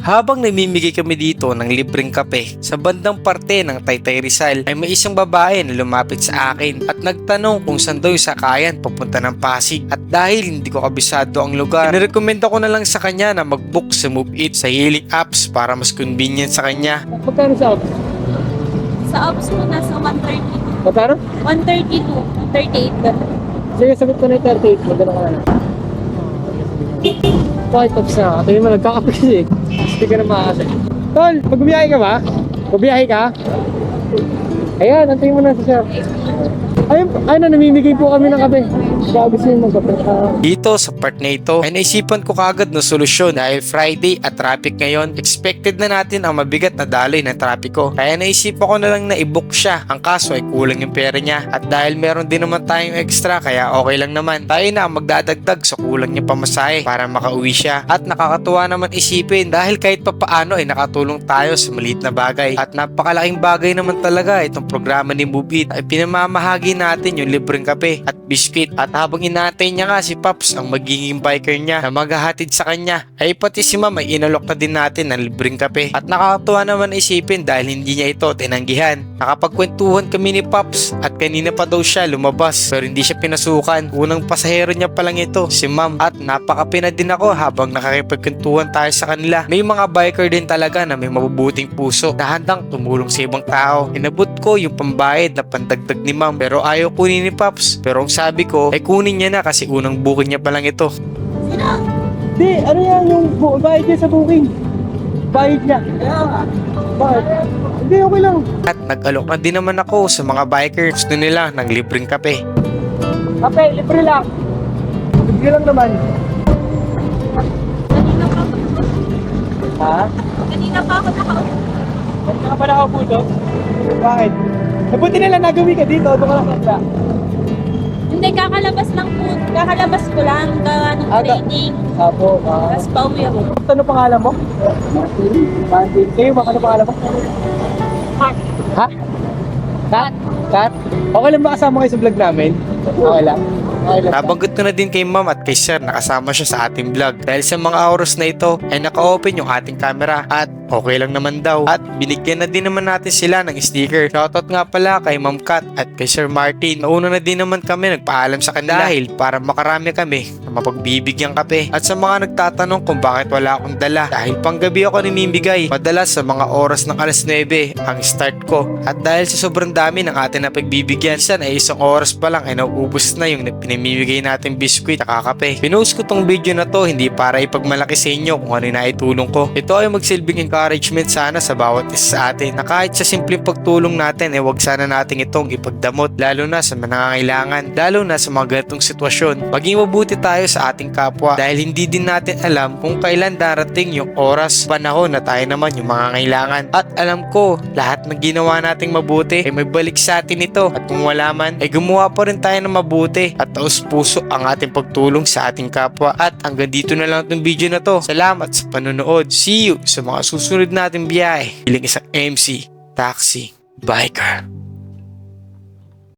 Habang namimigay kami dito ng libreng kape, sa bandang parte ng Taytay Rizal ay may isang babae na lumapit sa akin at nagtanong kung saan daw yung sakayan papunta ng Pasig. At dahil hindi ko kabisado ang lugar, nirekomenda ko na lang sa kanya na mag-book sa Move It sa hailing apps para mas convenient sa kanya. Magkano sa apps? Sa apps mo nasa 132. Magkano? 132. 138 ba? Sige, sagot ko na yung 38. Magkano ka na. Bakit tapos na? Ito yung nagkakape kasi. Hindi ka na makakasay. Tol, magbiyahe ka ba? Magbiyahe ka? Ayan, antayin mo na sa shop. Ayun na, namimigay po kami ng kape. Kaya gusto nyo magkape. Dito sa part na ito ay naisipan ko kagad na solusyon dahil Friday at traffic ngayon. Expected na natin ang mabigat na daloy ng trapiko. Kaya naisipan ko na lang na i-book siya. Ang kaso ay kulang yung pera niya. At dahil meron din naman tayong extra kaya okay lang naman. Tayo na ang magdadagdag sa kulang niya pamasahe para makauwi siya. At nakakatuwa naman isipin dahil kahit papaano ay nakatulong tayo sa maliit na bagay. At napakalaking bagay naman talaga itong programa ni Move It ay pinamamahagi natin yung libreng kape at biscuit. At habang inaantay niya nga si Pops ang magiging biker niya na maghahatid sa kanya, ay pati si Ma'am ay inalok na din natin ng libreng kape. At nakakatuwa naman isipin dahil hindi niya ito tinanggihan. Nakapagkwentuhan kami ni Pops at kanina pa daw siya lumabas pero hindi siya pinasukan. Unang pasahero niya pa lang ito, si Ma'am. At napakapina din ako habang nakakipagkwentuhan tayo sa kanila. May mga biker din talaga na may mabubuting puso na handang tumulong sa ibang tao. Inabot ko yung pambayad na pandagdag ni Ma'am pero ayaw kunin ni Pops. Pero ang sabi ko ay kunin niya na kasi unang booking niya pa lang ito. Di, ano yan yung bayad niya sa booking? Bayad niya. Bakit? Hindi, okay lang. At nag-alok na din naman ako sa mga biker. Gusto nila ng libreng kape. Kape, libre lang. Libre lang naman. Kanina pa ako. Ha? Kanina pa ako nakaupo. Ba't ka pa nakaupo doon? Bakit? Nabuti nila nagawi ka dito, doon ka lang kanta. Hindi, kakalabas lang po. Kakalabas ko lang. Ng training. Apo, Tapos pauwi ako. ano pangalan mo? Martin. Kayo ba, ano pangalan mo? Kat. Ha? Kat? Kat? Okay lang ba kasama kayo sa vlog namin? Okay lang. Okay lang. Nabanggit ko na din kay Ma'am at kay Sir na kasama siya sa ating vlog. Dahil sa mga oras na ito ay naka-open yung ating camera at okay lang naman daw. At binigyan na din naman natin sila ng sticker. Shoutout nga pala kay Ma'am Kat at kay Sir Martin. Nauna na din naman kami nagpaalam sa kanila dahil para makarami kami na mapagbibigyan kape. At sa mga nagtatanong kung bakit wala akong dala, dahil panggabi ako namimigay. Madalas sa mga oras ng alas 9 ang start ko. At dahil sa sobrang dami ng atin na pagbibigyan, san ay isang oras pa lang ay nauubos na yung pinamimigay natin biskuit at kape. Pinost ko tong video na to hindi para ipagmalaki sa inyo kung ano yung naitulong ko. Ito ay magsilbing encouragement sana sa bawat isa sa atin na kahit sa simpleng pagtulong natin ay wag sana natin itong ipagdamot lalo na sa mga nangangailangan, lalo na sa mga ganitong sitwasyon. Maging mabuti tayo sa ating kapwa dahil hindi din natin alam kung kailan darating yung oras, panahon na tayo naman yung mga kailangan. At alam ko, lahat ng ginawa nating mabuti ay may balik sa atin ito at kung wala man ay gumawa pa rin tayo ng mabuti at taos puso ang ating pagtulong sa ating kapwa. At hanggang dito na lang itong video na to. Salamat sa panonood. See you sa mga susunod nating biyahe. Bilang isang MC, taxi, biker.